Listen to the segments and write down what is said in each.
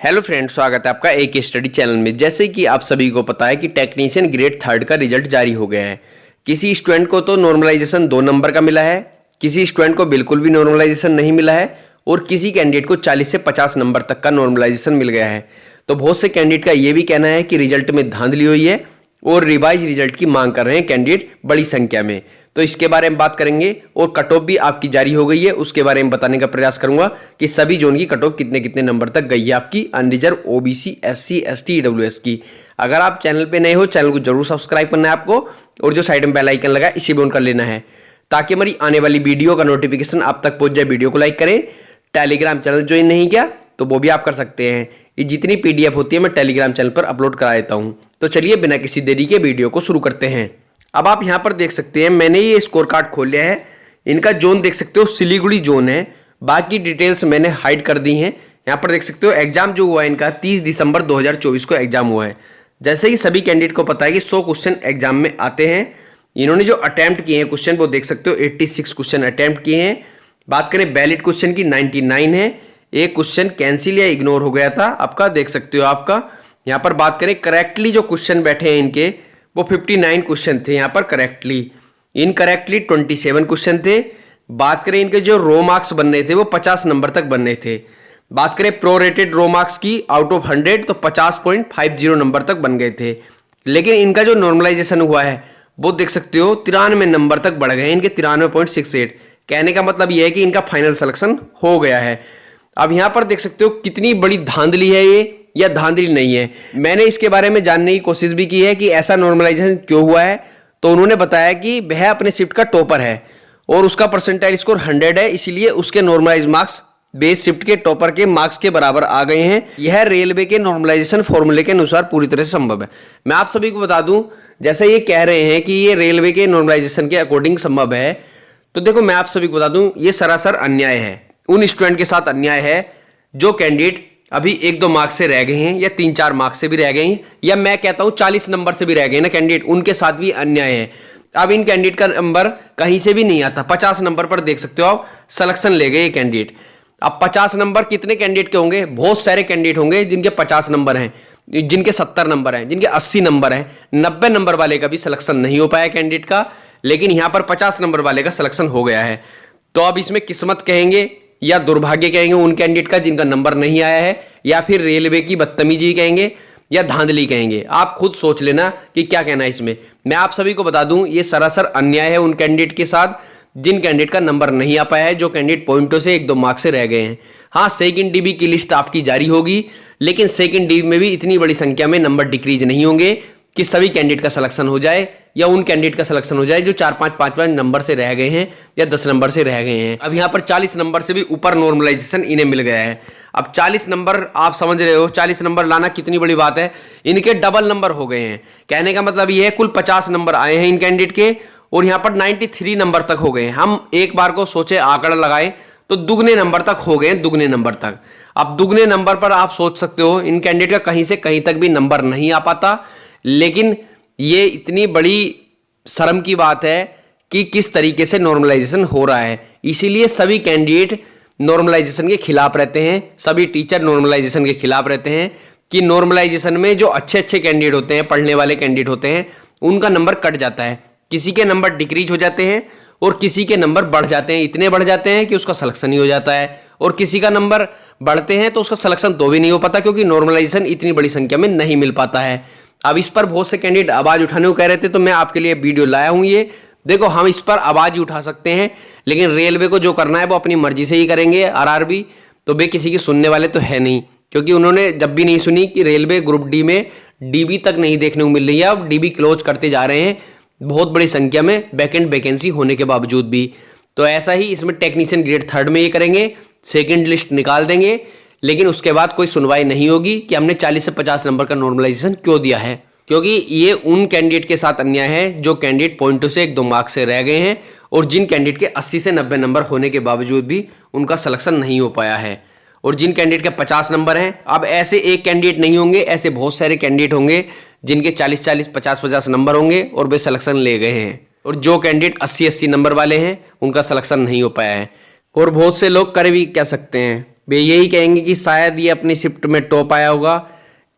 Hello friends, स्वागत है आपका एक स्टडी चैनल में। जैसे कि आप सभी को पता है कि टेक्नीशियन ग्रेड 3 का रिजल्ट जारी हो गया है। किसी स्टूडेंट को तो नॉर्मलाइजेशन 2 नंबर का मिला है, किसी स्टूडेंट को बिल्कुल भी नॉर्मलाइजेशन नहीं मिला है और किसी कैंडिडेट को 40 से 50 नंबर तक का नॉर्मलाइजेशन मिल गया है। तो बहुत से कैंडिडेट का ये भी कहना है कि रिजल्ट में धांधली हुई है और रिवाइज रिजल्ट की मांग कर रहे हैं कैंडिडेट बड़ी संख्या में। तो इसके बारे में बात करेंगे और कट ऑफ भी आपकी जारी हो गई है, उसके बारे में बताने का प्रयास करूंगा कि सभी जोन की कट ऑफ कितने कितने नंबर तक गई है आपकी unreserved, OBC, SC, ST, EWS की। अगर आप चैनल पे नए हो, चैनल को जरूर सब्सक्राइब करना है आपको और जो साइड में बेल आइकन लगा है इसी भी ऑन कर लेना है ताकि हमारी आने वाली वीडियो का नोटिफिकेशन आप तक पहुंच जाए। वीडियो को लाइक करें। टेलीग्राम चैनल ज्वाइन नहीं किया तो वो भी आप कर सकते हैं। ये जितनी पीडीएफ होती है मैं टेलीग्राम चैनल पर अपलोड करा देता हूँ। तो चलिए बिना किसी देरी के वीडियो को शुरू करते हैं। अब आप यहाँ पर देख सकते हैं, मैंने ये स्कोर कार्ड खोल लिया है। इनका जोन देख सकते हो सिलीगुड़ी जोन है, बाकी डिटेल्स मैंने हाइड कर दी हैं। यहाँ पर देख सकते हो एग्जाम जो हुआ है इनका 30 दिसंबर 2024 को एग्जाम हुआ है। जैसे ही सभी कैंडिडेट को पता है कि 100 क्वेश्चन एग्जाम में आते हैं, इन्होंने जो अटैम्प्ट किए हैं क्वेश्चन वो देख सकते हो 86 क्वेश्चन अटैम्प्ट किए हैं। बात करें वैलिड क्वेश्चन की 99 है, एक क्वेश्चन कैंसिल या इग्नोर हो गया था आपका, देख सकते हो आपका। यहाँ पर बात करें करेक्टली जो क्वेश्चन बैठे हैं इनके वो 59 क्वेश्चन थे यहाँ पर करेक्टली। इनकरेक्टली 27 क्वेश्चन थे। बात करें इनके जो रो मार्क्स बनने थे वो 50 नंबर तक बनने थे। बात करें प्रो रेटेड रो मार्क्स की आउट ऑफ 100 तो 50.50 नंबर तक बन गए थे। लेकिन इनका जो नॉर्मलाइजेशन हुआ है वो देख सकते हो 93 नंबर तक बढ़ गए, इनके 93.68। कहने का मतलब ये है कि इनका फाइनल सिलेक्शन हो गया है। अब यहाँ पर देख सकते हो कितनी बड़ी धांधली है ये या धांधली नहीं है। मैंने इसके बारे में जानने की कोशिश भी की है कि ऐसा नॉर्मलाइजेशन क्यों हुआ है। तो उन्होंने बताया कि वह अपने शिफ्ट का टॉपर है और उसका परसेंटाइल स्कोर 100 है, इसीलिए उसके नॉर्मलाइज मार्क्स बेस शिफ्ट के टॉपर के मार्क्स के बराबर आ गए हैं। यह रेलवे के नॉर्मलाइजेशन फॉर्मूले के अनुसार पूरी तरह से संभव है। मैं आप सभी को बता दूं, जैसे ये कह रहे हैं कि ये रेलवे के नॉर्मलाइजेशन के अकॉर्डिंग संभव है, तो देखो मैं आप सभी को बता दूं ये सरासर अन्याय है। उन स्टूडेंट के साथ अन्याय है जो कैंडिडेट अभी 1-2 मार्क्स से रह गए हैं या 3-4 मार्क्स से भी रह गए हैं, या मैं कहता हूं 40 नंबर से भी रह गए ना कैंडिडेट, उनके साथ भी अन्याय है। अब इन कैंडिडेट का नंबर कहीं से भी नहीं आता। 50 नंबर पर देख सकते हो आप सिलेक्शन ले गए ये कैंडिडेट। अब 50 नंबर कितने कैंडिडेट के होंगे? बहुत सारे कैंडिडेट होंगे जिनके 50 नंबर हैं, जिनके 70 नंबर हैं, जिनके 80 नंबर हैं। 90 नंबर वाले का भी सिलेक्शन नहीं हो पाया कैंडिडेट का, लेकिन यहां पर 50 नंबर वाले का सिलेक्शन हो गया है। तो अब इसमें किस्मत कहेंगे या दुर्भाग्य कहेंगे उन कैंडिडेट का जिनका नंबर नहीं आया है, या फिर रेलवे की बदतमीजी कहेंगे या धांधली कहेंगे। आप खुद सोच लेना कि क्या कहना है इसमें। मैं आप सभी को बता दूं ये सरासर अन्याय है उन कैंडिडेट के साथ जिन कैंडिडेट का नंबर नहीं आ पाया है, जो कैंडिडेट पॉइंटों से 1-2 मार्क्स से रह गए हैं। हाँ, सेकंड डीबी की लिस्ट आपकी जारी होगी, लेकिन सेकंड डीबी में भी इतनी बड़ी संख्या में नंबर डिक्रीज नहीं होंगे कि सभी कैंडिडेट का सिलेक्शन हो जाए या उन कैंडिडेट का सिलेक्शन हो जाए जो 4-5 नंबर से रह गए हैं या 10 नंबर से रह गए हैं। अब यहाँ पर 40 नंबर से भी ऊपर नॉर्मलाइजेशन इन्हें मिल गया है। अब 40 नंबर आप समझ रहे हो, 40 नंबर लाना कितनी बड़ी बात है। इनके डबल नंबर हो गए हैं। कहने का मतलब ये है कुल 50 नंबर आए हैं इन कैंडिडेट के और यहाँ पर 93 नंबर तक हो गए हैं। हम एक बार को सोचे आंकड़ा लगाए तो दुगने नंबर तक हो गए हैं, दुगने नंबर तक। अब दुगने नंबर पर आप सोच सकते हो इन कैंडिडेट का कहीं से कहीं तक भी नंबर नहीं आ पाता, लेकिन ये इतनी बड़ी शर्म की बात है कि किस तरीके से नॉर्मलाइजेशन हो रहा है। इसीलिए सभी कैंडिडेट नॉर्मलाइजेशन के खिलाफ रहते हैं, सभी टीचर नॉर्मलाइजेशन के खिलाफ रहते हैं कि नॉर्मलाइजेशन में जो अच्छे कैंडिडेट होते हैं, पढ़ने वाले कैंडिडेट होते हैं, उनका नंबर कट जाता है। किसी के नंबर डिक्रीज हो जाते हैं और किसी के नंबर बढ़ जाते हैं, इतने बढ़ जाते हैं कि उसका सिलेक्शन ही हो जाता है, और किसी का नंबर बढ़ते हैं तो उसका सिलेक्शन तो भी नहीं हो पाता क्योंकि नॉर्मलाइजेशन इतनी बड़ी संख्या में नहीं मिल पाता है। अब इस पर बहुत से कैंडिडेट आवाज उठाने को कह रहे थे, तो मैं आपके लिए वीडियो लाया हूं। ये देखो, हम इस पर आवाज उठा सकते हैं, लेकिन रेलवे को जो करना है वो अपनी मर्जी से ही करेंगे। आरआरबी तो वे किसी की सुनने वाले तो है नहीं, क्योंकि उन्होंने जब भी नहीं सुनी कि रेलवे ग्रुप डी में डीबी तक नहीं देखने को मिल रही है। अब डीबी क्लोज करते जा रहे हैं बहुत बड़ी संख्या में वैकेंट वैकेंसी होने के बावजूद भी। तो ऐसा ही इसमें टेक्नीशियन ग्रेड 3 में ये करेंगे, सेकेंड लिस्ट निकाल देंगे, लेकिन उसके बाद कोई सुनवाई नहीं होगी कि हमने 40 से 50 नंबर का नॉर्मलाइजेशन क्यों दिया है, क्योंकि ये उन कैंडिडेट के साथ अन्याय है जो कैंडिडेट पॉइंटों से 1-2 मार्क्स से रह गए हैं और जिन कैंडिडेट के 80 से 90 नंबर होने के बावजूद भी उनका सिलेक्शन नहीं हो पाया है, और जिन कैंडिडेट के 50 नंबर हैं। अब ऐसे एक कैंडिडेट नहीं होंगे, ऐसे बहुत सारे कैंडिडेट होंगे जिनके 40-40, 50-50 नंबर होंगे और वे सिलेक्शन ले गए हैं, और जो कैंडिडेट 80-80 नंबर वाले हैं उनका सिलेक्शन नहीं हो पाया है। और बहुत से लोग कर भी क्या सकते हैं। वे यही कहेंगे कि शायद ये अपनी शिफ्ट में टॉप आया होगा।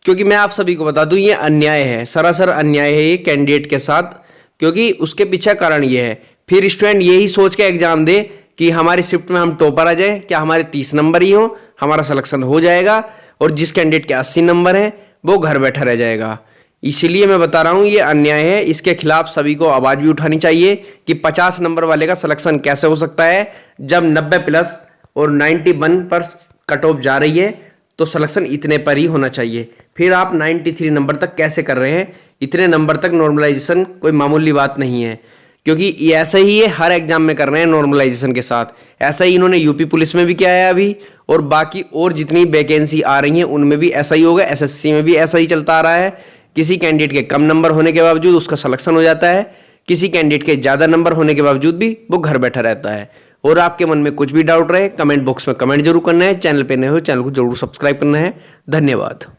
क्योंकि मैं आप सभी को बता दूं ये अन्याय है, सरासर अन्याय है ये कैंडिडेट के साथ। क्योंकि उसके पीछे कारण ये है, फिर स्टूडेंट यही सोच के एग्जाम दे कि हमारी शिफ्ट में हम टॉपर आ जाए, क्या हमारे 30 नंबर ही हो, हमारा सिलेक्शन हो जाएगा, और जिस कैंडिडेट के 80 नंबर हैं वो घर बैठा रह जाएगा। इसीलिए मैं बता रहा हूँ ये अन्याय है, इसके खिलाफ सभी को आवाज़ भी उठानी चाहिए कि 50 नंबर वाले का सिलेक्शन कैसे हो सकता है जब 90 प्लस और 91 पर कट ऑफ जा रही है, तो सिलेक्शन इतने पर ही होना चाहिए। फिर आप 93 नंबर तक कैसे कर रहे हैं? इतने नंबर तक नॉर्मलाइजेशन कोई मामूली बात नहीं है, क्योंकि ऐसा ही ये हर एग्जाम में कर रहे हैं नॉर्मलाइजेशन के साथ। ऐसा ही इन्होंने यूपी पुलिस में भी किया है अभी, और बाकी और जितनी वैकेंसी आ रही हैं उनमें भी ऐसा ही होगा। एसएससी में भी ऐसा ही चलता आ रहा है, किसी कैंडिडेट के कम नंबर होने के बावजूद उसका सिलेक्शन हो जाता है, किसी कैंडिडेट के ज़्यादा नंबर होने के बावजूद भी वो घर बैठा रहता है। और आपके मन में कुछ भी डाउट रहे कमेंट बॉक्स में कमेंट जरूर करना है। चैनल पे नए हो चैनल को जरूर सब्सक्राइब करना है। धन्यवाद।